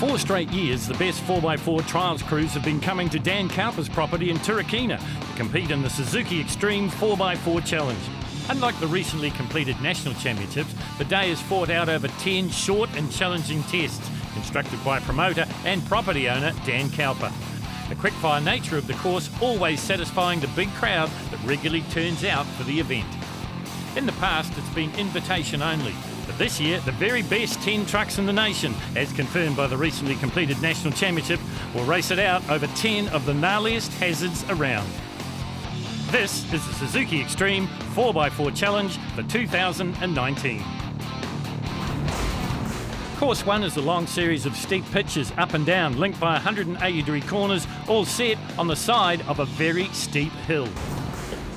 4 straight years, the best 4x4 trials crews have been coming to Dan Cowper's property in Turkana to compete in the Suzuki Extreme 4x4 Challenge. Unlike the recently completed national championships, the day is fought out over 10 short and challenging tests, constructed by promoter and property owner Dan Cowper. The quickfire nature of the course always satisfying the big crowd that regularly turns out for the event. In the past, it's been invitation only, but this year, the very best 10 trucks in the nation, as confirmed by the recently completed national championship, will race it out over 10 of the gnarliest hazards around. This is the Suzuki Extreme 4x4 Challenge for 2019. Course 1 is a long series of steep pitches up and down, linked by 180-degree corners, all set on the side of a very steep hill.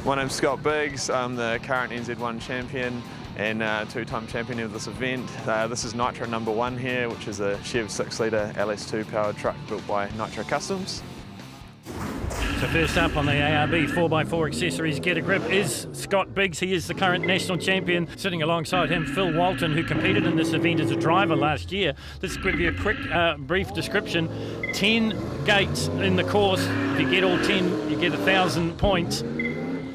My name's Scott Biggs. I'm the current NZ1 champion and two-time champion of this event. This is Nitro number 1 here, which is a Chev 6-litre LS2 powered truck built by Nitro Customs. So first up on the ARB 4x4 accessories Get a Grip is Scott Biggs. He is the current national champion. Sitting alongside him, Phil Walton, who competed in this event as a driver last year. Let's give you a quick, brief description. 10 gates in the course. If you get all 10, you get 1,000 points.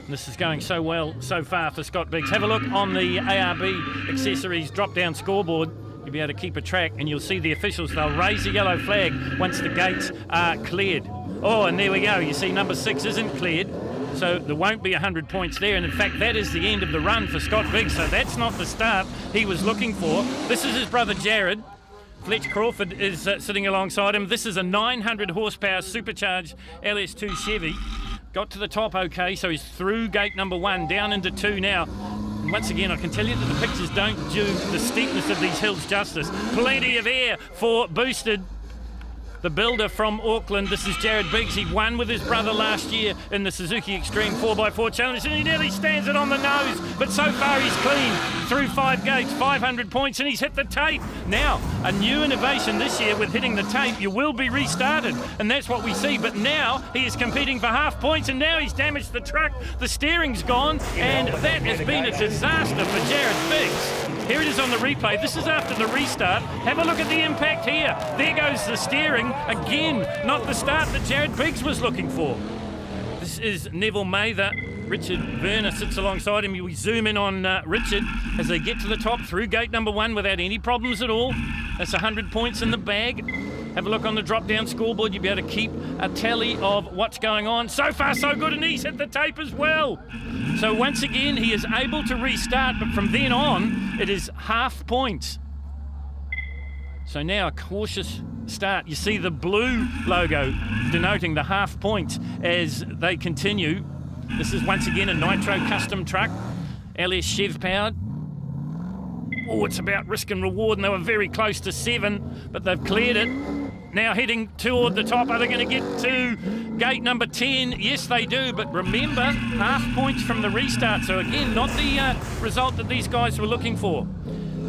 This is going so well so far for Scott Biggs. Have a look on the ARB accessories drop-down scoreboard. You'll be able to keep a track, and you'll see the officials. They'll raise a yellow flag once the gates are cleared. Oh, and there we go. You see number 6 isn't cleared, so there won't be 100 points there. And in fact, that is the end of the run for Scott Biggs, so that's not the start he was looking for. This is his brother Jared. Fletch Crawford is sitting alongside him. This is a 900 horsepower supercharged LS2 Chevy. Got to the top okay, so he's through gate number 1, down into 2 now. And once again, I can tell you that the pictures don't do the steepness of these hills justice. Plenty of air for Boosted, the builder from Auckland. This is Jared Biggs. He won with his brother last year in the Suzuki Extreme 4x4 Challenge, and he nearly stands it on the nose, but so far he's clean through 5 gates, 500 points, and he's hit the tape. Now, a new innovation this year with hitting the tape, you will be restarted, and that's what we see, but now he is competing for half points, and now he's damaged the truck, the steering's gone, and that has been a disaster for Jared Biggs. Here it is on the replay. This is after the restart. Have a look at the impact here. There goes the steering. Again, not the start that Jared Biggs was looking for. This is Neville Mather. Richard Werner sits alongside him. We zoom in on Richard as they get to the top through gate number 1 without any problems at all. That's 100 points in the bag. Have a look on the drop-down scoreboard. You'll be able to keep a tally of what's going on. So far, so good, and he's hit the tape as well. So once again, he is able to restart, but from then on, it is half points. So now a cautious start. You see the blue logo denoting the half points as they continue. This is once again a Nitro custom truck, LS Chev powered. Oh, it's about risk and reward, and they were very close to 7, but they've cleared it. Now heading toward the top. Are they going to get to gate number 10? Yes, they do, but remember, half points from the restart. So again, not the result that these guys were looking for.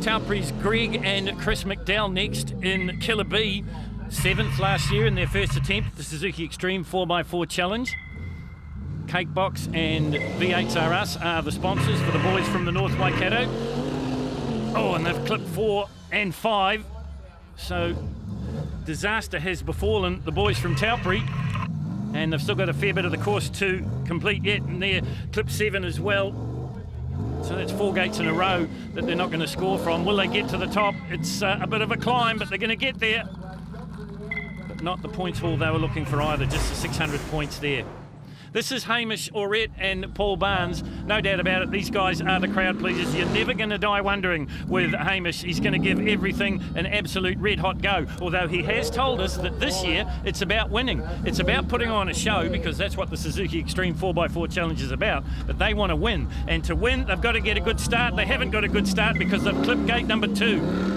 Taupri's Greg and Chris McDowell next in Killer B, 7th last year in their first attempt at the Suzuki Extreme 4x4 Challenge. Cakebox and V8RS are the sponsors for the boys from the North Waikato. Oh, and they've clipped 4 and 5. So disaster has befallen the boys from Taupri, and they've still got a fair bit of the course to complete yet, and they're clipped 7 as well. So that's 4 gates in a row that they're not going to score from. Will they get to the top? It's a bit of a climb, but they're going to get there. But not the points haul they were looking for either, just the 600 points there. This is Hamish Orette and Paul Barnes. No doubt about it, these guys are the crowd pleasers. You're never going to die wondering with Hamish. He's going to give everything an absolute red-hot go. Although he has told us that this year it's about winning. It's about putting on a show, because that's what the Suzuki Extreme 4x4 Challenge is about. But they want to win. And to win, they've got to get a good start. They haven't got a good start because they've clipped gate number 2.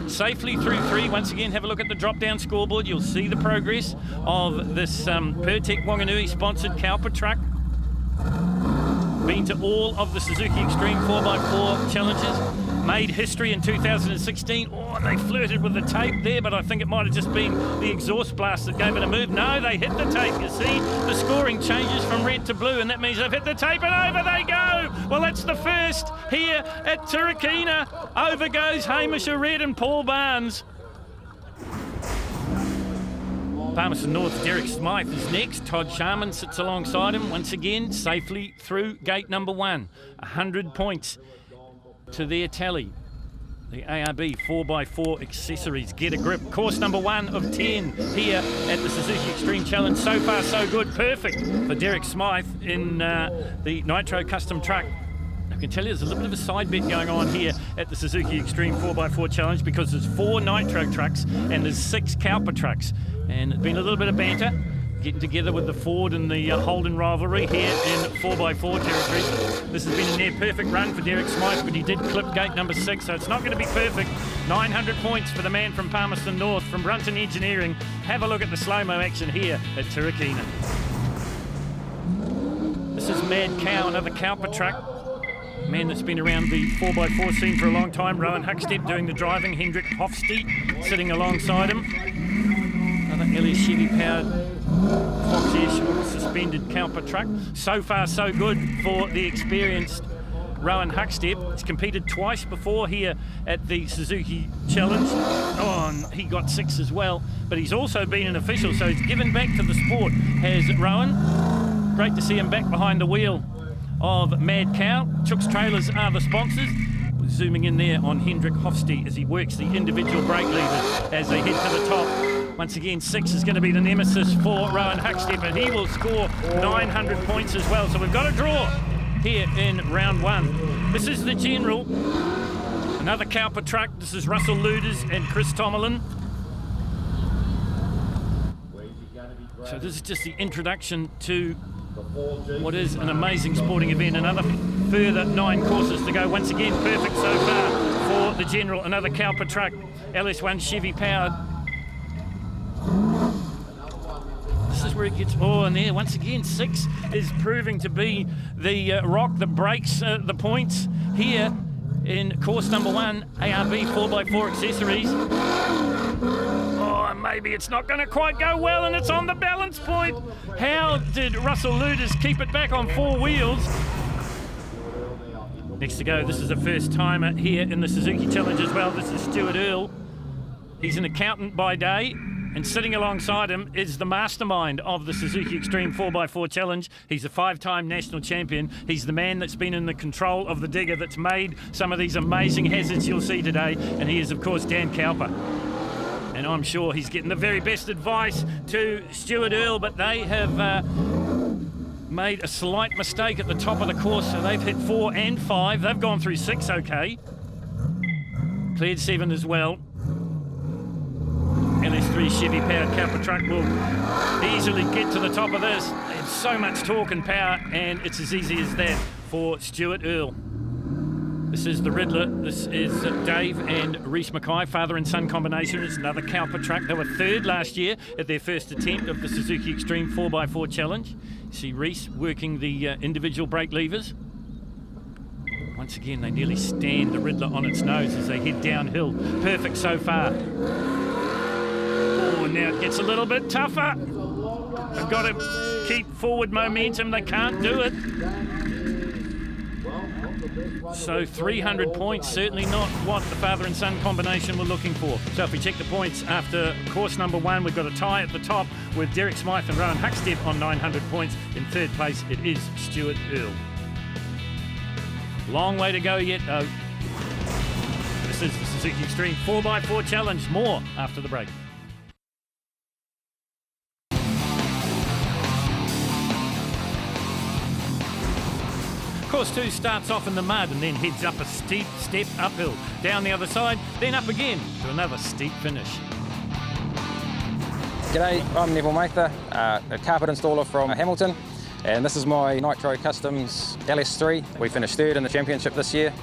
Safely through 3. Once again, have a look at the drop-down scoreboard. You'll see the progress of this Pertec Wanganui sponsored CowperTruck. Been to all of the Suzuki Extreme 4x4 challenges. Made history in 2016. Oh, they flirted with the tape there, but I think it might have just been the exhaust blast that gave it a move. No, they hit the tape. You see, the scoring changes from red to blue, and that means they've hit the tape, and over they go. Well, that's the first here at Turkana. Over goes Hamish Orette and Paul Barnes. Palmerston North, Derek Smythe is next. Todd Sharman sits alongside him once again, safely through gate number 1. 100 points to their tally. The ARB 4x4 accessories get a grip. Course number 1 of 10 here at the Suzuki Extreme Challenge. So far, so good. Perfect for Derek Smythe in the Nitro Custom Truck. I can tell you there's a little bit of a side bet going on here at the Suzuki Extreme 4x4 Challenge because there's 4 Nitro trucks and there's 6 CowperTrucks. And it's been a little bit of banter, getting together with the Ford and the Holden rivalry here in 4x4 territory. This has been a near-perfect run for Derek Smythe, but he did clip gate number 6, so it's not going to be perfect. 900 points for the man from Palmerston North, from Brunton Engineering. Have a look at the slow-mo action here at Turakina. This is Mad Cow, another CowperTruck. Man that's been around the 4x4 scene for a long time. Rowan Huckstep doing the driving. Hendrik Hofstedt sitting alongside him. Another LS Chevy powered Fox Air suspended CowperTruck. So far so good for the experienced Rowan Huckstep. He's competed twice before here at the Suzuki Challenge. Oh, and he got 6 as well. But he's also been an official, so he's given back to the sport, has Rowan. Great to see him back behind the wheel of Mad Cow. Chook's Trailers are the sponsors. Zooming in there on Hendrik Hofstedt as he works the individual brake levers as they head to the top. Once again, 6 is going to be the nemesis for Rowan Huckstep, and he will score 900 points as well. So we've got a draw here in round 1. This is the general. Another CowperTruck. This is Russell Luders and Chris Tomalin. So this is just the introduction to what is an amazing sporting event. Another further 9 courses to go. Once again, perfect so far for the general. Another CowperTruck, LS1 Chevy powered. This is where it gets, and there once again 6 is proving to be the rock that breaks the points here in course number 1, ARB 4x4 accessories. Maybe it's not going to quite go well, and it's on the balance point. How did Russell Luders keep it back on 4 wheels? Next to go, this is a first timer here in the Suzuki Challenge as well. This is Stuart Earle. He's an accountant by day, and sitting alongside him is the mastermind of the Suzuki Extreme 4x4 Challenge. He's a 5-time national champion. He's the man that's been in the control of the digger that's made some of these amazing hazards you'll see today, and he is, of course, Dan Cowper. And I'm sure he's getting the very best advice to Stuart Earle, but they have made a slight mistake at the top of the course, so they've hit 4 and 5. They've gone through 6 okay. Cleared 7 as well. LS3 Chevy powered CowperTruck will easily get to the top of this. It's so much torque and power, and it's as easy as that for Stuart Earle. This is the Riddler. This is Dave and Reese Mackay, father and son combination. It's another CowperTruck. They were 3rd last year at their first attempt of the Suzuki Extreme 4x4 Challenge. You see Reese working the individual brake levers. Once again, they nearly stand the Riddler on its nose as they head downhill. Perfect so far. Oh, now it gets a little bit tougher. They've got to keep forward momentum. They can't do it. So 300 points, certainly not what the father and son combination were looking for. So if we check the points after course number 1, we've got a tie at the top with Derek Smythe and Rowan Huckstep on 900 points. In 3rd place, it is Stuart Earle. Long way to go yet, though. This is the Suzuki Extreme 4x4 Challenge. More after the break. Course 2 starts off in the mud and then heads up a steep step uphill, down the other side, then up again to another steep finish. G'day, I'm Neville Mather, a carpet installer from Hamilton, and this is my Nitro Customs LS3. We finished 3rd in the championship this year.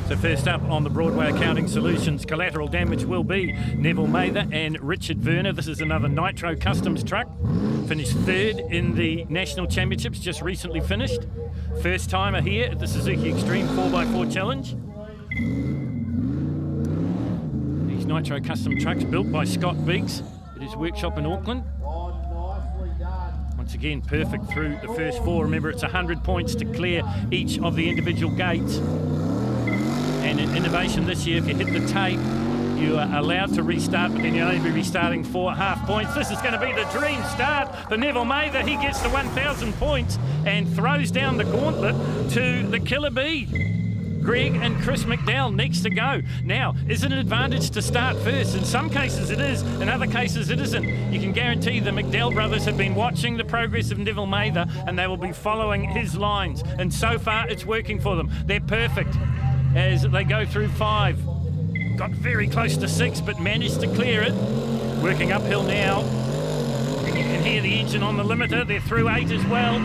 So first up on the Broadway Accounting Solutions collateral damage will be Neville Mather and Richard Werner. This is another Nitro Customs truck. Finished 3rd in the National Championships, just recently finished. First timer here at the Suzuki Extreme 4x4 Challenge. These Nitro Custom trucks built by Scott Biggs at his workshop in Auckland. Once again, perfect through the first 4. Remember, it's 100 points to clear each of the individual gates. And an innovation this year, if you hit the tape, You are allowed to restart, but then you'll only be restarting for half points. This is going to be the dream start for Neville Mather. He gets to 1,000 points and throws down the gauntlet to the Killer Bee. Greg and Chris McDowell next to go. Now, is it an advantage to start first? In some cases it is, in other cases it isn't. You can guarantee the McDowell brothers have been watching the progress of Neville Mather and they will be following his lines. And so far it's working for them. They're perfect as they go through 5. Got very close to 6 but managed to clear it. Working uphill now. And you can hear the engine on the limiter. They're through 8 as well.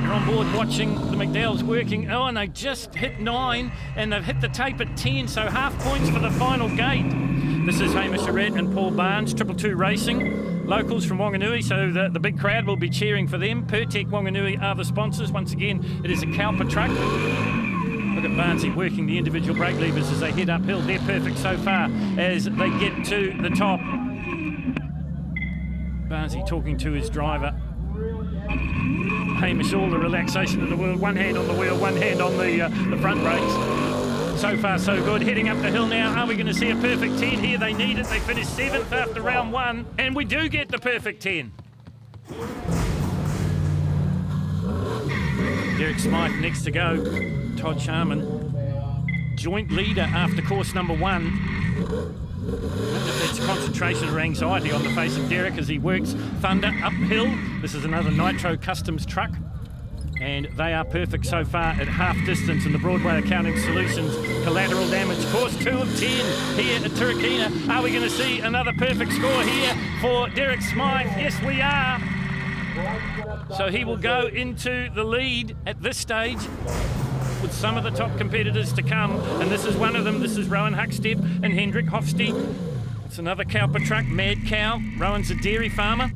On board watching the McDowells working. Oh, and they just hit 9 and they've hit the tape at 10, so half points for the final gate. This is Hamish Arrett and Paul Barnes, 222 Racing, locals from Wanganui, so the big crowd will be cheering for them. Pertec Wanganui are the sponsors. Once again, it is a CowperTruck. Look at Barnesy working the individual brake levers as they head uphill. They're perfect so far as they get to the top. Barnesy talking to his driver. Hamish, all the relaxation in the world. One hand on the wheel, one hand on the front brakes. So far, so good. Heading up the hill now. Are we going to see a perfect 10 here? They need it. They finished 7th after round 1. And we do get the perfect 10. Derek Smythe next to go. Todd Sharman, joint leader after course number 1. It's concentration or anxiety on the face of Derek as he works Thunder uphill. This is another Nitro Customs truck, and they are perfect so far at half distance in the Broadway Accounting Solutions collateral damage. Course 2 of 10 here at Turkina. Are we going to see another perfect score here for Derek Smythe? Yes, we are. So he will go into the lead at this stage, with some of the top competitors to come, and this is one of them. This is Rowan Huckstep and Hendrik Hofstede. It's another CowperTruck, Mad Cow. Rowan's a dairy farmer.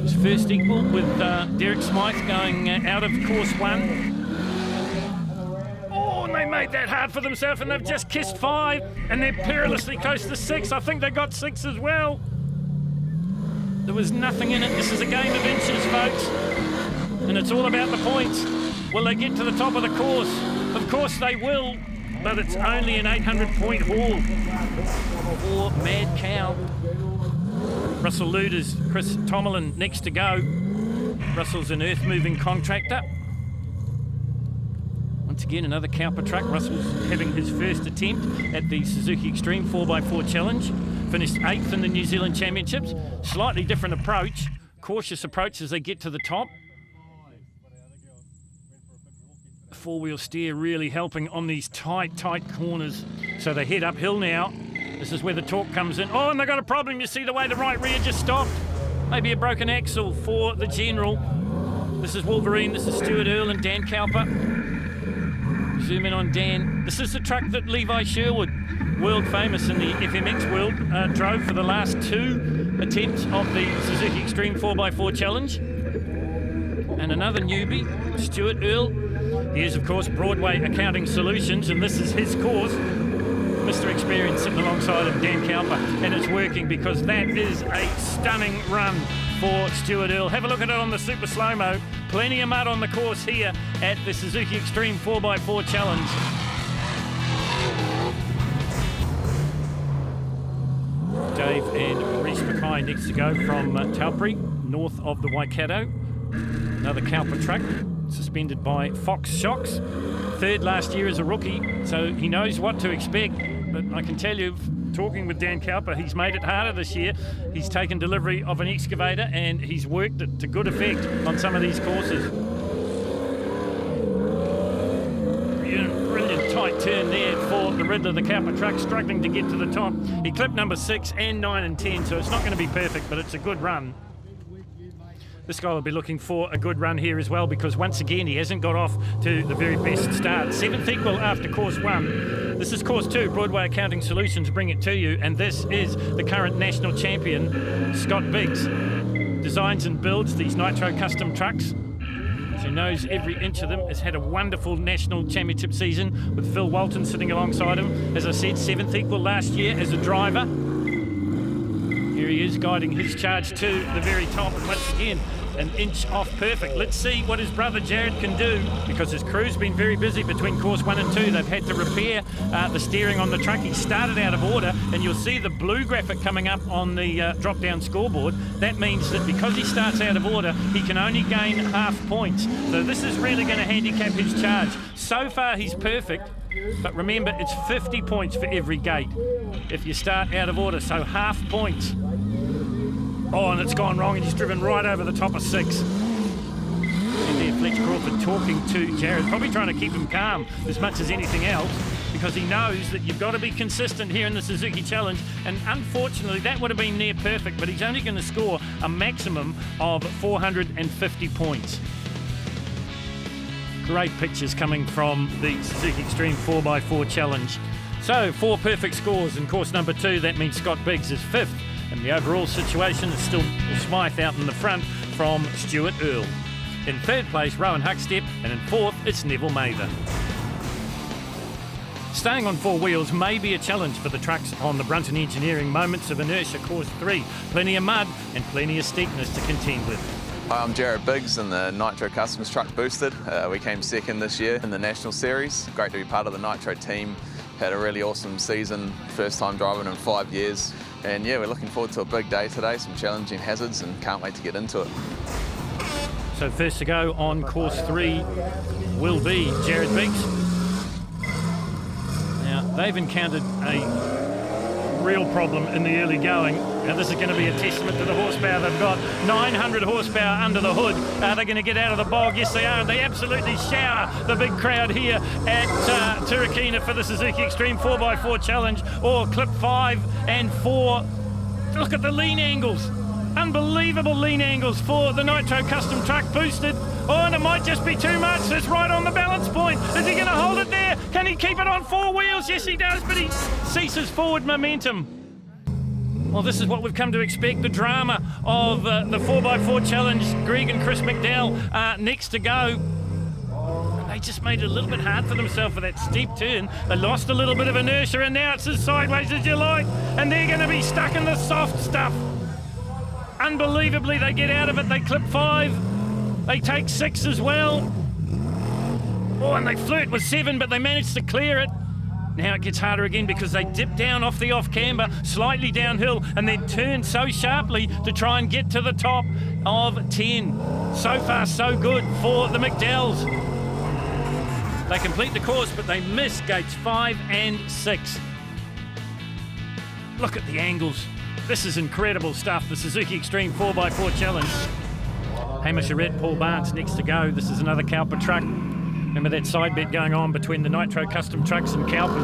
His first equal with Derek Smythe going out of course 1. Oh, and they made that hard for themselves, and they've just kissed 5, and they're perilously close to 6. I think they got 6 as well. There was nothing in it. This is a game of inches, folks. And it's all about the points. Will they get to the top of the course? Of course they will, but it's only an 800-point haul for Mad Cow. Russell Luders, Chris Tomelin next to go. Russell's an earth-moving contractor. Once again, another CowperTruck. Russell's having his first attempt at the Suzuki Extreme 4x4 Challenge. Finished 8th in the New Zealand Championships. Slightly different approach, cautious approach as they get to the top. Four-wheel steer really helping on these tight corners. So they head uphill now. This is where the torque comes in. Oh, and they got a problem. You see the way the right rear just stopped. Maybe a broken axle for the General. This is Wolverine. This is Stuart Earl and Dan Cowper. Zoom in on Dan. This is the truck that Levi Sherwood, world famous in the FMX world, drove for the last 2 attempts of the Suzuki Extreme 4x4 Challenge. And another newbie, Stuart Earl. He is, of course, Broadway Accounting Solutions, and this is his course. Mr. Experience sitting alongside of Dan Cowper, and it's working because that is a stunning run for Stuart Earl. Have a look at it on the super slow-mo. Plenty of mud on the course here at the Suzuki Extreme 4x4 Challenge. Dave and Reese Mackay next to go from Taupri, north of the Waikato. Another CowperTruck, suspended by Fox Shocks. 3rd last year as a rookie, so he knows what to expect. But I can tell you, talking with Dan Cowper, he's made it harder this year. He's taken delivery of an excavator and he's worked it to good effect on some of these courses. Brilliant tight turn there for the Riddler, the CowperTruck, struggling to get to the top. He clipped number 6 and 9 and 10, so it's not going to be perfect, but it's a good run. This guy will be looking for a good run here as well, because once again he hasn't got off to the very best start. 7th equal after course 1. This is course 2. Broadway Accounting Solutions bring it to you, and this is the current national champion, Scott Biggs. Designs and builds these Nitro Custom trucks, so knows every inch of them. Has had a wonderful national championship season with Phil Walton sitting alongside him. As I said, 7th equal last year as a driver. Here he is guiding his charge to the very top, and once again an inch off perfect. Let's see what his brother Jared can do, because his crew's been very busy between course 1 and 2. They've had to repair the steering on the truck. He started out of order, and you'll see the blue graphic coming up on the drop-down scoreboard. That means that because he starts out of order, he can only gain half points. So this is really going to handicap his charge. So far, he's perfect, but remember, it's 50 points for every gate if you start out of order, so half points. Oh, and it's gone wrong, and he's driven right over the top of 6. And there, Fletch Crawford talking to Jared, probably trying to keep him calm as much as anything else, because he knows that you've got to be consistent here in the Suzuki Challenge, and unfortunately that would have been near perfect, but he's only going to score a maximum of 450 points. Great pictures coming from the Suzuki Extreme 4x4 Challenge. So 4 perfect scores in course number 2. That means Scott Biggs is 5th. And the overall situation is still Smythe out in the front from Stuart Earl. In 3rd place, Rowan Huckstep, and in 4th, it's Neville Mather. Staying on 4 wheels may be a challenge for the trucks on the Brunton Engineering Moments of Inertia course 3. Plenty of mud and plenty of steepness to contend with. Hi, I'm Jared Biggs in the Nitro Customs Truck Boosted. We came 2nd this year in the National Series. Great to be part of the Nitro team. Had a really awesome season, first time driving in 5 years. And yeah, we're looking forward to a big day today, some challenging hazards, and can't wait to get into it. So first to go on course 3 will be Jared Biggs. Now, they've encountered a real problem in the early going. Now, this is going to be a testament to the horsepower they've got. 900 horsepower under the hood. Are they going to get out of the bog? Yes, they are. And they absolutely shower the big crowd here at Turakina for the Suzuki Extreme 4x4 Challenge, or clip 5 and 4. Look at the lean angles. Unbelievable lean angles for the Nitro Custom Truck Boosted. Oh, and it might just be too much. It's right on the balance point. Is he going to hold it there? Can he keep it on 4 wheels? Yes, he does, but he ceases forward momentum. Well, this is what we've come to expect, the drama of the 4x4 Challenge. Greg and Chris McDowell are next to go. They just made it a little bit hard for themselves for that steep turn. They lost a little bit of inertia, and now it's as sideways as you like. And they're going to be stuck in the soft stuff. Unbelievably, they get out of it. They clip 5. They take 6 as well. Oh, and they flirt with 7, but they managed to clear it. Now it gets harder again because they dip down off the off-camber, slightly downhill, and then turn so sharply to try and get to the top of 10. So far, so good for the McDowells. They complete the course, but they miss gates 5 and 6. Look at the angles. This is incredible stuff, the Suzuki Extreme 4x4 Challenge. Hamish Arrett, Paul Barnes next to go. This is another Cowper truck. Remember that side bet going on between the Nitro Custom Trucks and Cowpers.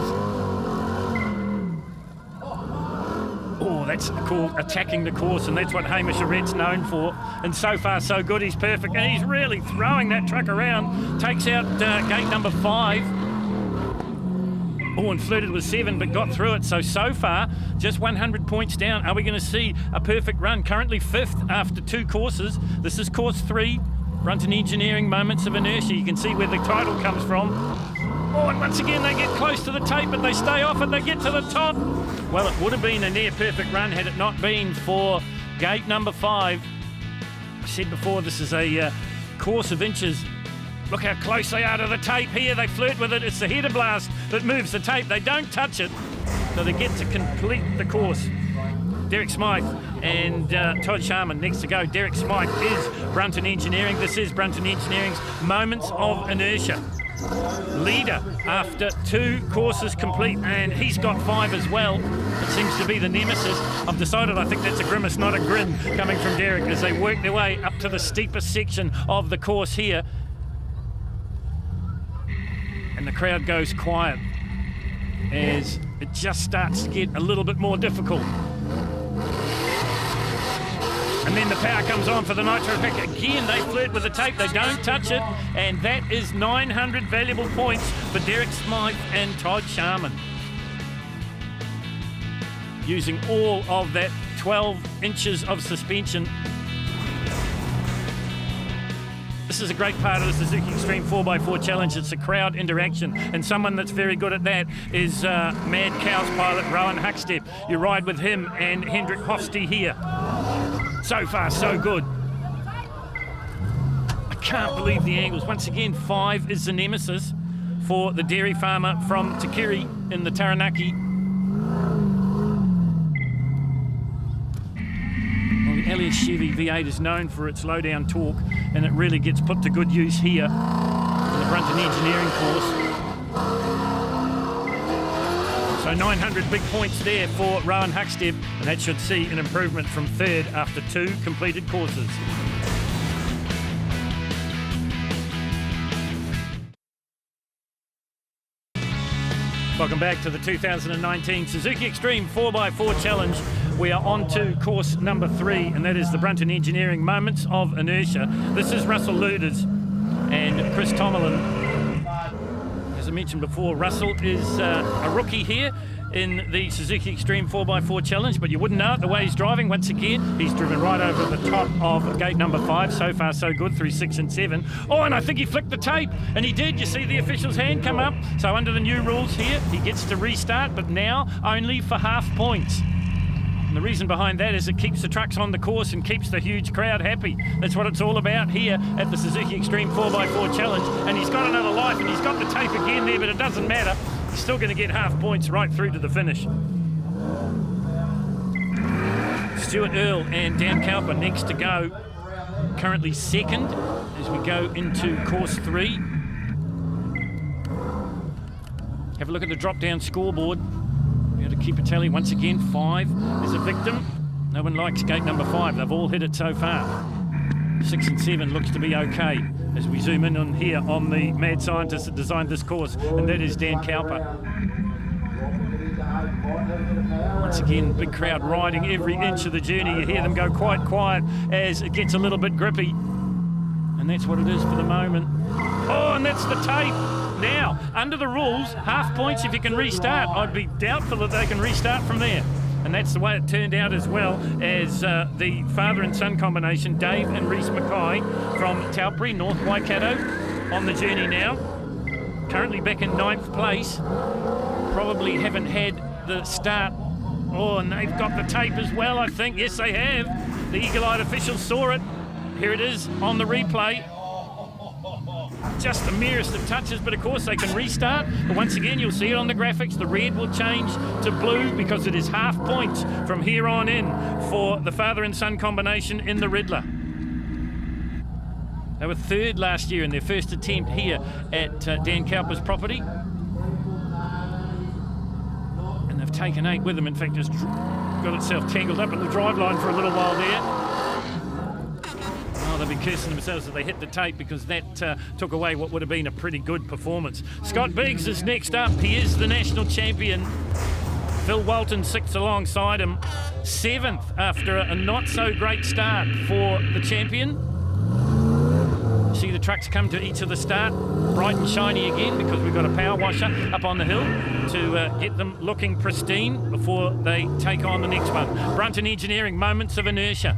Oh, that's called attacking the course, and that's what Hamish Arrett's known for. And so far, so good. He's perfect, and he's really throwing that truck around. Takes out gate number 5. Oh, and flirted with 7, but got through it. So far, just 100 points down. Are we going to see a perfect run? Currently 5th after 2 courses. This is course 3. Brunton Engineering Moments of Inertia. You can see where the title comes from. Oh, and once again they get close to the tape, but they stay off and they get to the top. Well, it would have been a near perfect run had it not been for gate number 5. I said before, this is a course of inches. Look how close they are to the tape here. They flirt with it. It's the header blast that moves the tape. They don't touch it, so they get to complete the course. Derek Smythe and Todd Sharman next to go. Derek Smythe is Brunton Engineering. This is Brunton Engineering's Moments of Inertia. Leader after 2 courses complete, and he's got 5 as well. It seems to be the nemesis. I've decided I think that's a grimace, not a grin, coming from Derek as they work their way up to the steepest section of the course here. And the crowd goes quiet as it just starts to get a little bit more difficult. And then the power comes on for the Nitro pack. Again, they flirt with the tape. They don't touch it. And that is 900 valuable points for Derek Smythe and Todd Sharman. Using all of that 12 inches of suspension. This is a great part of the Suzuki Extreme 4x4 Challenge. It's a crowd interaction, and someone that's very good at that is Mad Cow's pilot Rowan Huckstep. You ride with him and Hendrik Hofste here. So far, so good. can't believe the angles. Once again, 5 is the nemesis for the dairy farmer from Takiri in the Taranaki. Well, the LS Chevy V8 is known for its low-down torque, and it really gets put to good use here in the Brunton Engineering course. So 900 big points there for Rowan Huckstep, and that should see an improvement from 3rd after 2 completed courses. Welcome back to the 2019 Suzuki Extreme 4x4 Challenge. We are on to course number 3, and that is the Brunton Engineering Moments of Inertia. This is Russell Luders and Chris Tomelin. As I mentioned before, Russell is a rookie here in the Suzuki Extreme 4x4 Challenge, but you wouldn't know it the way he's driving. Once again, he's driven right over the top of gate number 5. So far, so good through 6 and 7. Oh, and I think he flicked the tape, and he did. You see the official's hand come up. So under the new rules here, he gets to restart, but now only for half points. And the reason behind that is it keeps the trucks on the course and keeps the huge crowd happy. That's what it's all about here at the Suzuki Extreme 4x4 Challenge. And he's got another life, and he's got the tape again there, but it doesn't matter. He's still going to get half points right through to the finish. Stuart Earl and Dan Cowper next to go. Currently 2nd as we go into course 3. Have a look at the drop-down scoreboard. We have to keep a tally. Once again, 5 is a victim. No one likes gate number 5. They've all hit it so far. 6 and 7 looks to be okay as we zoom in on here on the mad scientist that designed this course, and that is Dan Cowper. Once again, big crowd riding every inch of the journey. You hear them go quite quiet as it gets a little bit grippy, and that's what it is for the moment. Oh, and that's the tape. Now, under the rules, half points if you can restart. I'd be doubtful that they can restart from there. And that's the way it turned out, as well as the father and son combination, Dave and Reese Mackay from Taupiri, North Waikato, on the journey now. Currently back in 9th place. Probably haven't had the start. Oh, and they've got the tape as well, I think. Yes, they have. The eagle-eyed officials saw it. Here it is on the replay. Just the merest of touches, but of course they can restart. But once again, you'll see it on the graphics. The red will change to blue because it is half points from here on in for the father and son combination in the Riddler. They were 3rd last year in their first attempt here at Dan Cowper's property. And they've taken 8 with them. In fact, just got itself tangled up in the driveline for a little while there. They'll be cursing themselves that they hit the tape, because that took away what would have been a pretty good performance. Scott Biggs is next up. He is the national champion. Phil Walton 6th alongside him. 7th after a not-so-great start for the champion. See the trucks come to each of the start, bright and shiny again, because we've got a power washer up on the hill to get them looking pristine before they take on the next one. Brunton Engineering, Moments of Inertia.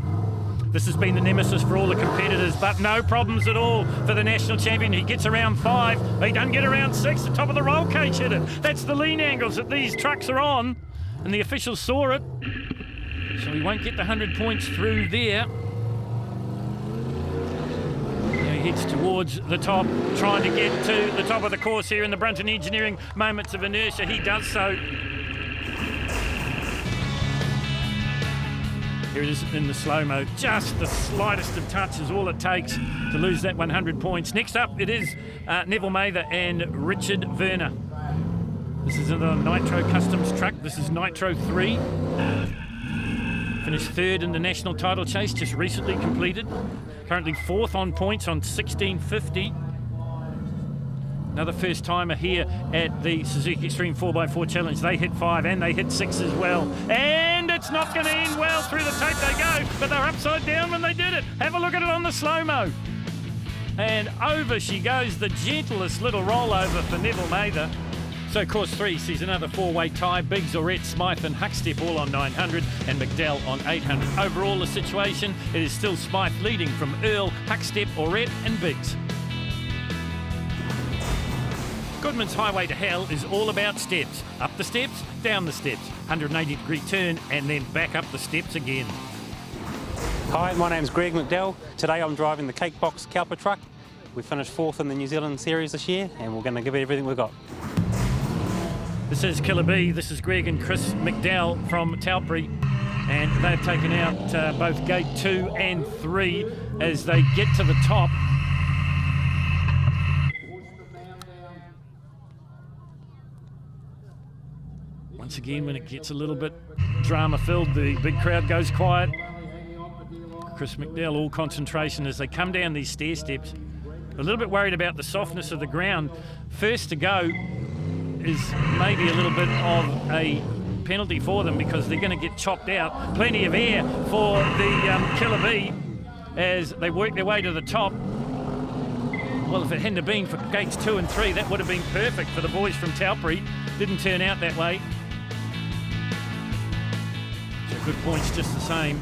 This has been the nemesis for all the competitors, but no problems at all for the national champion. He gets around 5. He doesn't get around 6. The top of the roll cage hit it. That's the lean angles that these trucks are on, and the officials saw it. So he won't get the 100 points through there. Now he heads towards the top, trying to get to the top of the course here in the Brunton Engineering Moments of Inertia. He does so. Here it is in the slow-mo. Just the slightest of touch is all it takes to lose that 100 points. Next up, it is Neville Mather and Richard Werner. This is another Nitro Customs truck. This is Nitro 3. Finished 3rd in the national title chase, just recently completed. Currently 4th on points on 1650. Another first timer here at the Suzuki Extreme 4x4 Challenge. They hit 5 and they hit 6 as well. And it's not going to end well. Through the tape they go, but they're upside down when they did it. Have a look at it on the slow-mo. And over she goes, the gentlest little rollover for Neville Mather. So course 3 sees another 4-way tie. Biggs, Orette, Smythe and Huckstep all on 900 and McDowell on 800. Overall the situation, it is still Smythe leading from Earl, Huckstep, Orette and Biggs. Goodman's Highway to Hell is all about steps. Up the steps, down the steps, 180-degree turn, and then back up the steps again. Hi, my name's Greg McDowell. Today I'm driving the Cakebox CowperTruck We finished 4th in the New Zealand Series this year, and we're going to give it everything we've got. This is Killer B. This is Greg and Chris McDowell from Taupri, and they've taken out both gate 2 and 3 as they get to the top. Once again, when it gets a little bit drama-filled, the big crowd goes quiet. Chris McDowell, all concentration as they come down these stair steps. A little bit worried about the softness of the ground. First to go is maybe a little bit of a penalty for them because they're going to get chopped out. Plenty of air for the Killer B as they work their way to the top. Well, if it hadn't been for gates 2 and 3, that would have been perfect for the boys from Taupri. Didn't turn out that way. So good points just the same.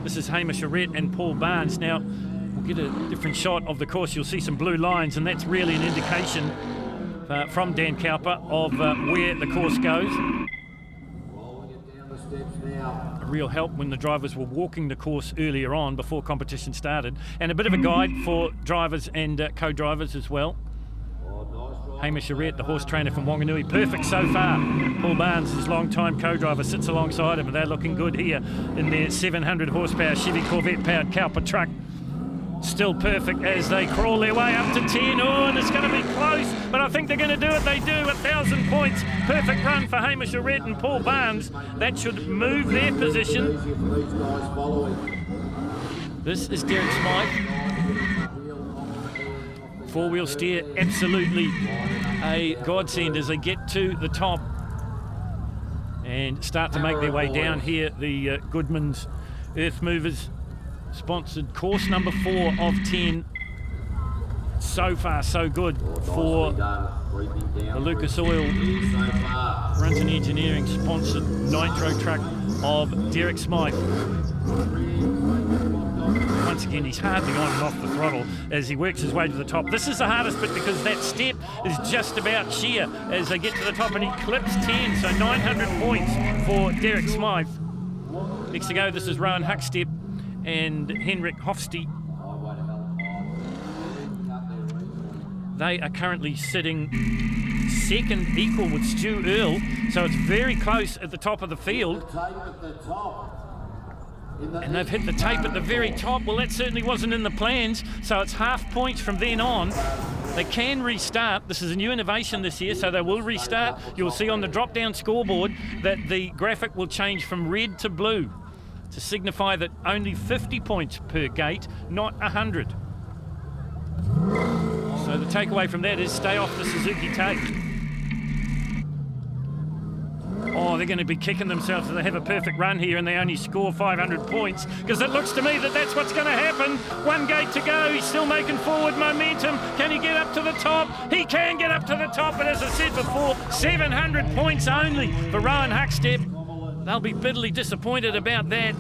This is Hamish Arrett and Paul Barnes. Now, we'll get a different shot of the course. You'll see some blue lines, and that's really an indication from Dan Cowper of where the course goes. A real help when the drivers were walking the course earlier on before competition started, and a bit of a guide for drivers and co-drivers as well. Hamish Arrett, the horse trainer from Wanganui, perfect so far. Paul Barnes, his long-time co-driver, sits alongside him, and they're looking good here in their 700 horsepower Chevy Corvette powered Cowper truck. Still perfect as they crawl their way up to 10. Oh, and it's going to be close, but I think they're going to do it. They do. 1,000 points. Perfect run for Hamish Arrett and Paul Barnes. That should move their position. This is Derek Smythe. Four-wheel steer, absolutely a godsend as they get to the top and start to make their way down here. The Goodman's Earth Movers sponsored course number 4 of 10. So far, so good for the Lucas Oil Runton Engineering sponsored nitro truck of Derek Smythe. Once again, he's hardly on and off the throttle as he works his way to the top. This is the hardest bit because that step is just about sheer as they get to the top, and he clips 10, so 900 points for Derek Smythe. Next to go, this is Rowan Huckstep and Henrik Hofste. They are currently sitting second equal with Stu Earle, so it's very close at the top of the field. And they've hit the tape at the very top. Well, that certainly wasn't in the plans, so it's half points from then on. They can restart. This is a new innovation this year, so they will restart. You'll see on the drop-down scoreboard that the graphic will change from red to blue to signify that only 50 points per gate, not 100. So the takeaway from that is stay off the Suzuki tape. Oh, they're going to be kicking themselves if they have a perfect run here and they only score 500 points, because it looks to me that that's what's going to happen. One gate to go. He's still making forward momentum. Can he get up to the top? He can get up to the top, but as I said before, 700 points only for Rowan Huckstep. They'll be bitterly disappointed about that.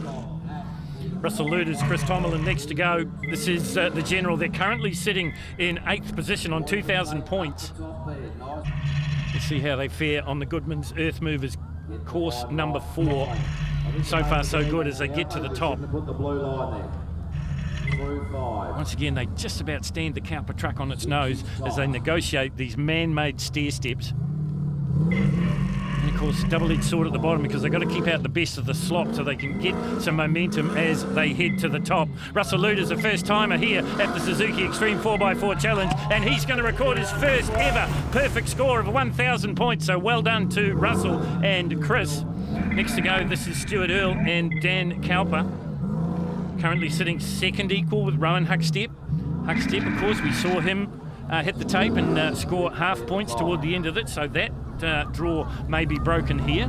Russell Luders, Chris Tomlin next to go. This is the general. They're currently sitting in 8th position on 2,000 points. Let's see how they fare on the Goodman's Earth Movers course number 4. So far so good as they get to the top. Once again, they just about stand the Cowper truck on its nose as they negotiate these man-made stair steps. And of course, double-edged sword at the bottom because they've got to keep out the best of the slop so they can get some momentum as they head to the top. Russell Luders, a first-timer here at the Suzuki Extreme 4x4 Challenge, and he's going to record his first ever perfect score of 1,000 points, so well done to Russell and Chris. Next to go, this is Stuart Earle and Dan Cowper, currently sitting second equal with Rowan Huckstep. Huckstep, of course, we saw him hit the tape and score half points toward the end of it, so that draw may be broken here.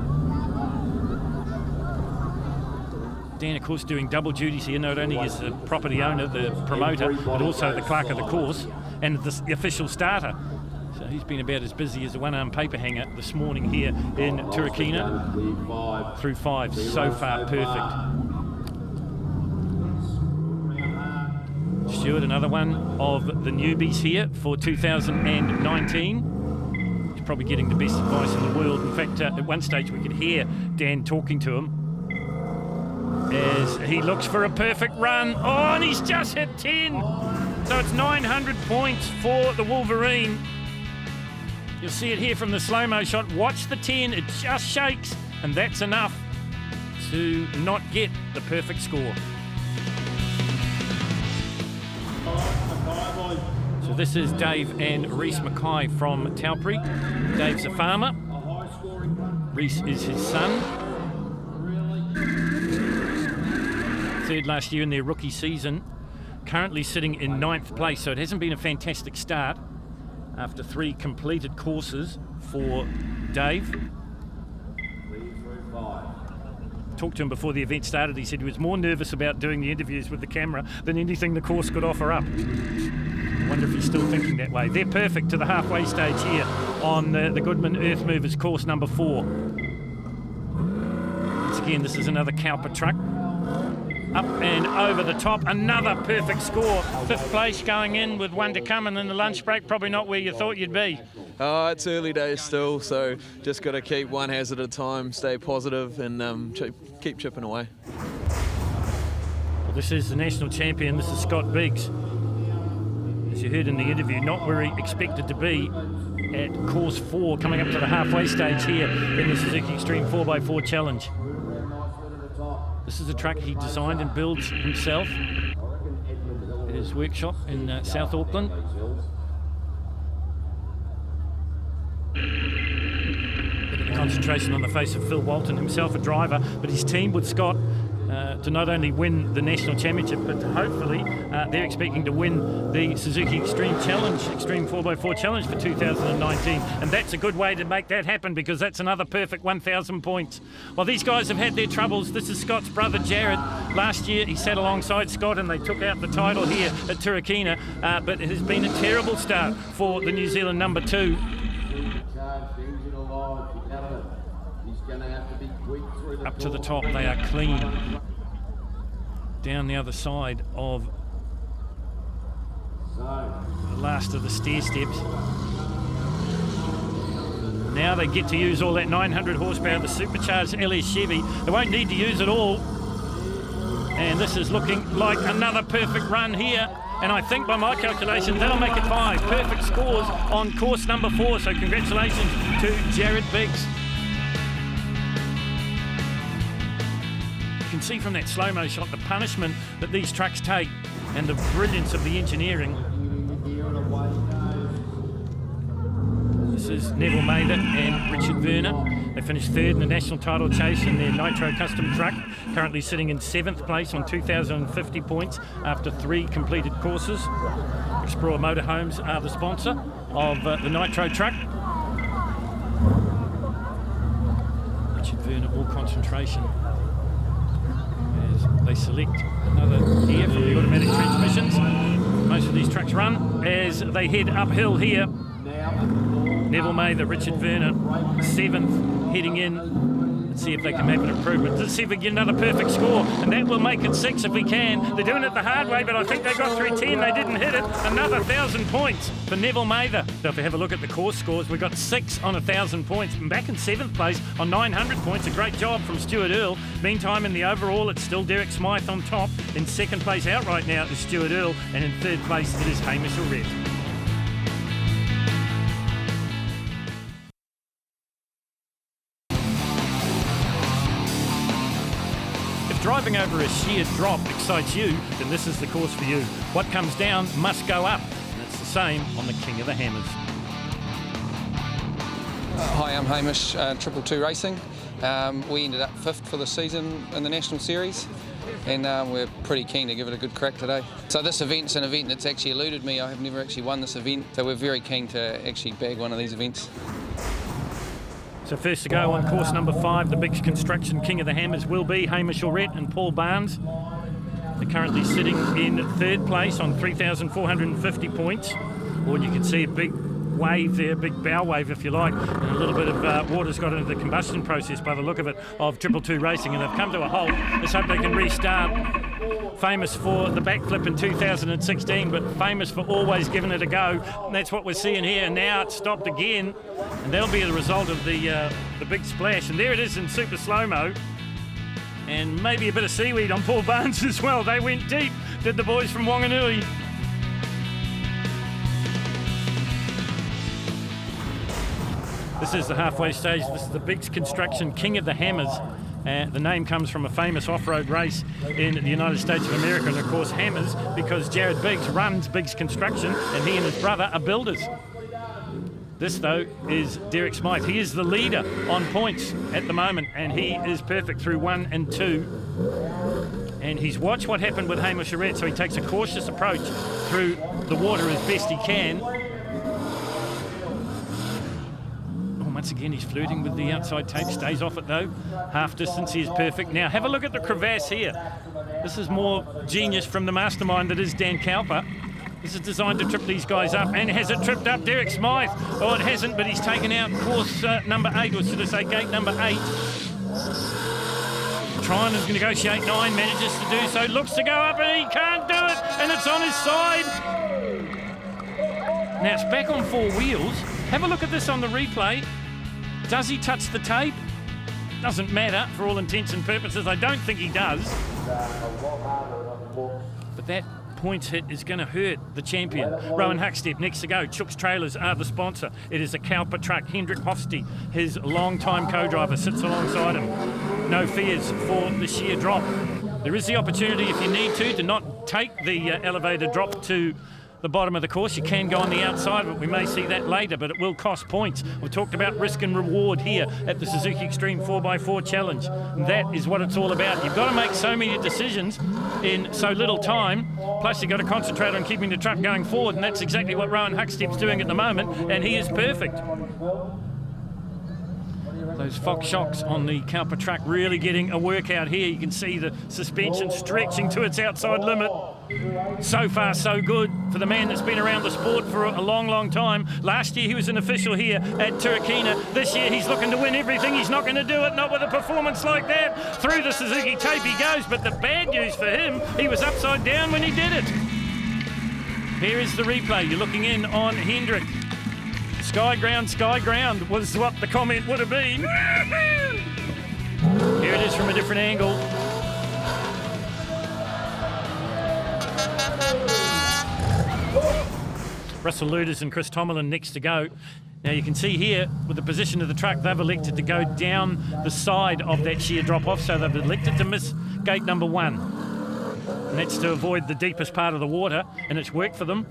Dan, of course, doing double duties here, not only as the property owner, the promoter, but also the clerk of the course and the official starter. So he's been about as busy as a one-arm paper hanger this morning here in Turakina. Through 5, so far perfect. Stuart, another one of the newbies here for 2019. He's probably getting the best advice in the world. In fact, at one stage we could hear Dan talking to him as he looks for a perfect run. Oh, and he's just hit 10. So it's 900 points for the Wolverine. You'll see it here from the slow-mo shot. Watch the 10, it just shakes, and that's enough to not get the perfect score. So this is Dave and Reese Mackay from Taupri. Dave's a farmer. Reese is his son. Third last year in their rookie season. Currently sitting in 9th place, so it hasn't been a fantastic start after 3 completed courses for Dave. Talked to him before the event started. He said he was more nervous about doing the interviews with the camera than anything the course could offer up. Wonder if he's still thinking that way. They're perfect to the halfway stage here on the Goodman Earth Movers course number 4. Once again, this is another CowperTruck. Up and over the top, another perfect score. 5th place going in with 1 to come, and then the lunch break, probably not where you thought you'd be. It's early days still, so just got to keep one hazard at a time, stay positive, and keep chipping away. Well, this is the national champion. This is Scott Biggs. As you heard in the interview, not where he expected to be at course 4, coming up to the halfway stage here in the Suzuki Extreme 4x4 Challenge. This is a truck he designed and builds himself at his workshop in South Auckland. Look at the concentration on the face of Phil Walton, himself a driver, but his team with Scott to not only win the national championship, but to hopefully they're expecting to win the Suzuki Extreme Challenge, Extreme 4x4 Challenge for 2019. And that's a good way to make that happen, because that's another perfect 1,000 points. Well, these guys have had their troubles. This is Scott's brother, Jared. Last year, he sat alongside Scott and they took out the title here at Turakina. But it has been a terrible start for the New Zealand number 2. Up to the top, they are clean. Down the other side of the last of the stair steps. Now they get to use all that 900 horsepower, the supercharged LS Chevy. They won't need to use it all. And this is looking like another perfect run here. And I think by my calculations, that'll make it 5 perfect scores on course number 4. So congratulations to Jared Biggs. You can see from that slow-mo shot the punishment that these trucks take and the brilliance of the engineering. This is Neville Mather and Richard Werner. They finished 3rd in the national title chase in their Nitro Custom truck, currently sitting in 7th place on 2,050 points after 3 completed courses. Explorer Motorhomes are the sponsor of the Nitro truck. Richard Werner, all concentration as they select another gear from the automatic transmissions. Most of these trucks run as they head uphill here. Neville Mather, Richard Werner, 7th, heading in. Let's see if they can make an improvement. Let's see if we get another perfect score, and that will make it 6 if we can. They're doing it the hard way, but I think they got through 10. They didn't hit it. Another 1,000 points for Neville Mather. So if we have a look at the course scores, we've got 6 on 1,000 points. And back in 7th place on 900 points. A great job from Stuart Earl. Meantime, in the overall, it's still Derek Smythe on top. In 2nd place out right now is Stuart Earl, and in 3rd place it is Hamish Orett. Driving over a sheer drop excites you, then this is the course for you. What comes down must go up, and it's the same on the King of the Hammers. Hi, I'm Hamish, 222 Racing. We ended up 5th for the season in the National Series, and we're pretty keen to give it a good crack today. So this event's an event that's actually eluded me. I have never actually won this event, so we're very keen to actually bag one of these events. So first to go on course number 5, the big construction King of the Hammers will be Hamish Orett and Paul Barnes. They're currently sitting in 3rd place on 3,450 points. Or you can see a big wave there, a big bow wave if you like, and a little bit of water's got into the combustion process by the look of it of 222 Racing, and they've come to a halt. Let's hope they can restart. Famous for the backflip in 2016, but famous for always giving it a go. And that's what we're seeing here. And now it's stopped again, and that'll be the result of the big splash. And there it is in super slow-mo. And maybe a bit of seaweed on Paul Barnes as well. They went deep, did the boys from Wanganui. This is the halfway stage. This is the Biggs Construction King of the Hammers. The name comes from a famous off-road race in the United States of America, and of course Hammers, because Jared Biggs runs Biggs Construction and he and his brother are builders. This, though, is Derek Smythe. He is the leader on points at the moment, and he is perfect through 1 and 2. And he's watched what happened with Hamish Arrett, so he takes a cautious approach through the water as best he can. Once again, he's flirting with the outside tape, stays off it though. Half distance, he is perfect. Now, have a look at the crevasse here. This is more genius from the mastermind that is Dan Cowper. This is designed to trip these guys up, and has it tripped up Derek Smythe? Oh, it hasn't, but he's taken out course number 8, or should I say gate number 8. Trying to negotiate 9, manages to do so, looks to go up, and he can't do it, and it's on his side. Now, it's back on 4 wheels. Have a look at this on the replay. Does he touch the tape? Doesn't matter for all intents and purposes. I don't think he does. But that points hit is going to hurt the champion. Rowan Huckstep next to go. Chook's Trailers are the sponsor. It is a Cowper truck. Hendrik Hofste, his long-time co-driver, sits alongside him. No fears for the sheer drop. There is the opportunity, if you need to not take the elevated drop to the bottom of the course. You can go on the outside, but we may see that later, but it will cost points. We've talked about risk and reward here at the Suzuki Extreme 4x4 Challenge. And that is what it's all about. You've got to make so many decisions in so little time, plus you've got to concentrate on keeping the truck going forward, and that's exactly what Rowan Huckstep's doing at the moment, and he is perfect. Those Fox shocks on the Cowper truck really getting a workout here. You can see the suspension stretching to its outside limit. So far, so good for the man that's been around the sport for a long, long time. Last year, he was an official here at Turkina. This year, he's looking to win everything. He's not going to do it, not with a performance like that. Through the Suzuki tape he goes, but the bad news for him, he was upside down when he did it. Here is the replay. You're looking in on Hendrik. Sky ground was what the comment would have been. Here it is from a different angle. Russell Luders and Chris Tomlin next to go. Now you can see here, with the position of the truck, they've elected to go down the side of that sheer drop-off, so they've elected to miss gate number 1. And that's to avoid the deepest part of the water, and it's worked for them.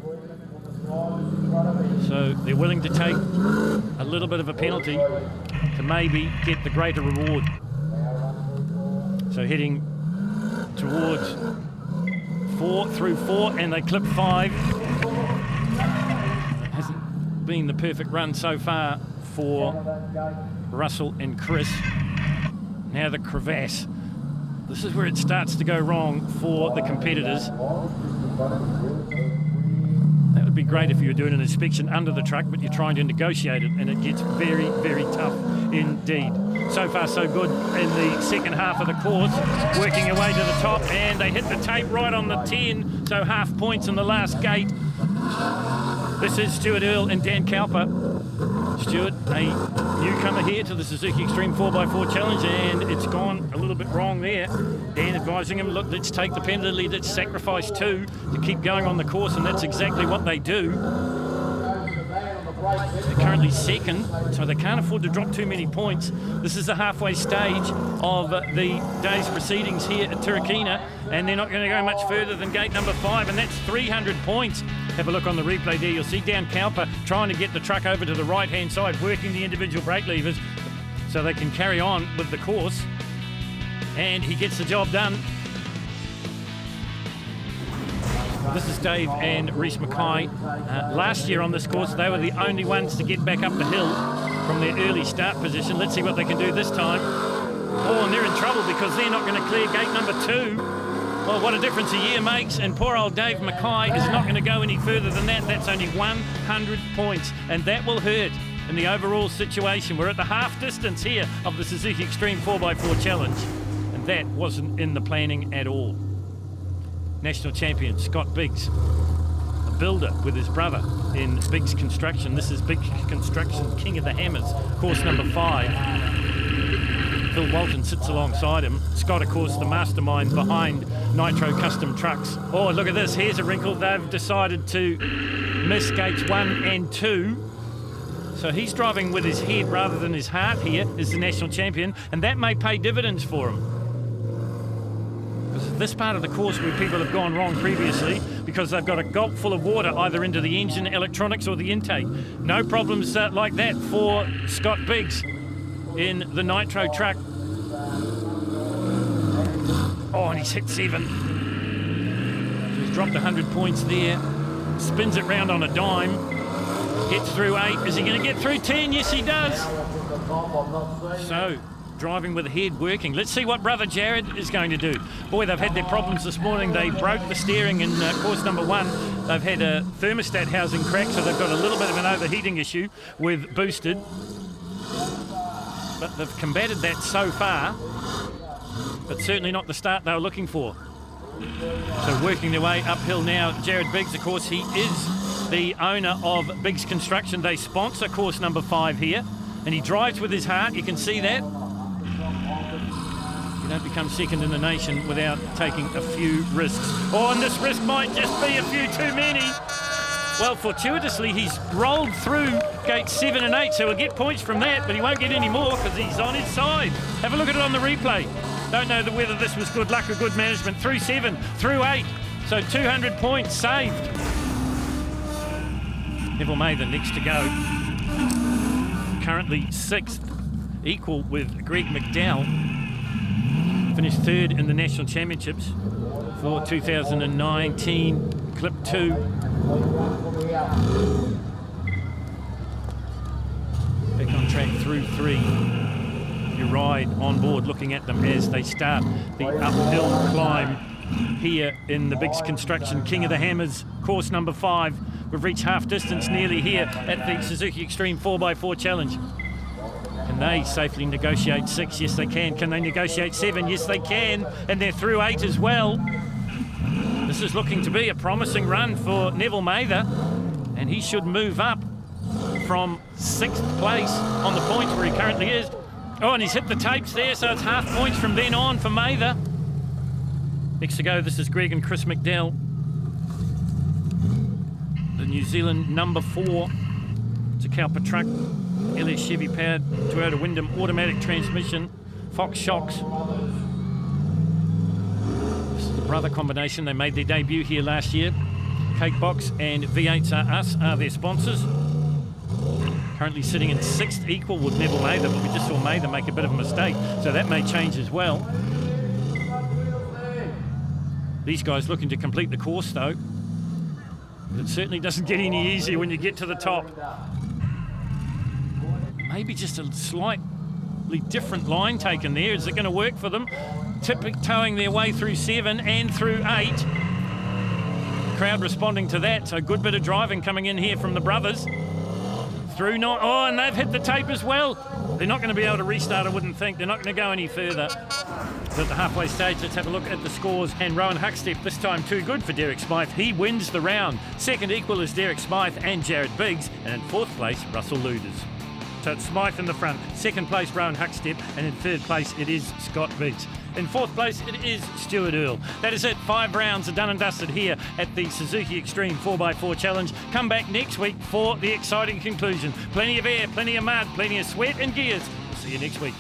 So they're willing to take a little bit of a penalty to maybe get the greater reward. So heading towards 4 through 4, and they clip 5. Hasn't been the perfect run so far for Russell and Chris. Now the crevasse. This is where it starts to go wrong for the competitors. That would be great if you were doing an inspection under the truck, but you're trying to negotiate it, and it gets very, very tough indeed. So far, so good in the second half of the course, working your way to the top, and they hit the tape right on the 10, so half points in the last gate. This is Stuart Earle and Dan Cowper. Stuart, a newcomer here to the Suzuki Extreme 4x4 Challenge, and it's gone a little bit wrong there. Dan advising him, look, let's take the penalty, let's sacrifice 2 to keep going on the course, and that's exactly what they do. They're currently second, so they can't afford to drop too many points. This is the halfway stage of the day's proceedings here at Turkina, and they're not going to go much further than gate number 5, and that's 300 points. Have a look on the replay there. You'll see Dan Cowper trying to get the truck over to the right-hand side, working the individual brake levers so they can carry on with the course. And he gets the job done. This is Dave and Reece Mackay. Last year on this course, they were the only ones to get back up the hill from their early start position. Let's see what they can do this time. Oh, and they're in trouble because they're not going to clear gate number 2. Well, what a difference a year makes, and poor old Dave Mackay is not going to go any further than that. That's only 100 points, and that will hurt in the overall situation. We're at the half distance here of the Suzuki Extreme 4x4 Challenge, and that wasn't in the planning at all. National champion Scott Biggs, a builder with his brother in Biggs Construction. This is Biggs Construction King of the Hammers, course number 5. Phil Walton sits alongside him. Scott, of course, the mastermind behind Nitro Custom Trucks. Oh, look at this. Here's a wrinkle. They've decided to miss gates 1 and 2. So he's driving with his head rather than his heart here as the national champion, and that may pay dividends for him. Because this part of the course where people have gone wrong previously, because they've got a gulp full of water either into the engine, electronics or the intake. No problems like that for Scott Biggs in the Nitro truck. Oh, and he's hit 7. He's dropped 100 points there. Spins it round on a dime. Gets through 8. Is he going to get through 10? Yes, he does. So, driving with the head working. Let's see what brother Jared is going to do. Boy, they've had their problems this morning. They broke the steering in course number 1. They've had a thermostat housing crack, so they've got a little bit of an overheating issue with boosted. But they've combated that so far, but certainly not the start they were looking for. So working their way uphill now. Jared Biggs, of course, he is the owner of Biggs Construction. They sponsor course number 5 here, and he drives with his heart. You can see that. You don't become second in the nation without taking a few risks. Oh, and this risk might just be a few too many. Well, fortuitously, he's rolled through gates 7 and 8, so he'll get points from that, but he won't get any more because he's on his side. Have a look at it on the replay. Don't know whether this was good luck or good management. Through 7, through 8, so 200 points saved. Neville Mather next to go. Currently 6th, equal with Greg McDowell. Finished 3rd in the National Championships for 2019, Clip 2. Back on track through 3. You ride on board looking at them as they start the uphill climb here in the Biggs Construction King of the Hammers, course number 5. We've reached half distance nearly here at the Suzuki Extreme 4x4 Challenge. Can they safely negotiate 6? Yes, they can. Can they negotiate 7? Yes, they can. And they're through 8 as well. This is looking to be a promising run for Neville Mather, and he should move up from 6th place on the points where he currently is. Oh, and he's hit the tapes there, so it's half points from then on for Mather. Next to go, this is Greg and Chris McDowell. The New Zealand number 4. It's a CowperTruck, LS Chevy powered, Toyota Wyndham automatic transmission, Fox shocks. This is the brother combination. They made their debut here last year. Cake Box and V8s Are Us are their sponsors. Currently sitting in 6th, equal with Neville Mather, but we just saw Mather make a bit of a mistake, so that may change as well. These guys looking to complete the course though. It certainly doesn't get any easier when you get to the top. Maybe just a slightly different line taken there. Is it going to work for them? Tiptoeing their way through 7 and through 8. Crowd responding to that, so a good bit of driving coming in here from the brothers. Through 9, oh, and they've hit the tape as well. They're not going to be able to restart, I wouldn't think. They're not going to go any further. So at the halfway stage, let's have a look at the scores. And Rowan Huckstep, this time too good for Derek Smythe. He wins the round. 2nd equal is Derek Smythe and Jared Biggs. And in 4th place, Russell Luders. So it's Smythe in the front. 2nd place, Rowan Huckstep. And in 3rd place, it is Scott Biggs. In 4th place, it is Stuart Earle. That is it. 5 rounds are done and dusted here at the Suzuki Extreme 4x4 Challenge. Come back next week for the exciting conclusion. Plenty of air, plenty of mud, plenty of sweat and gears. See you next week.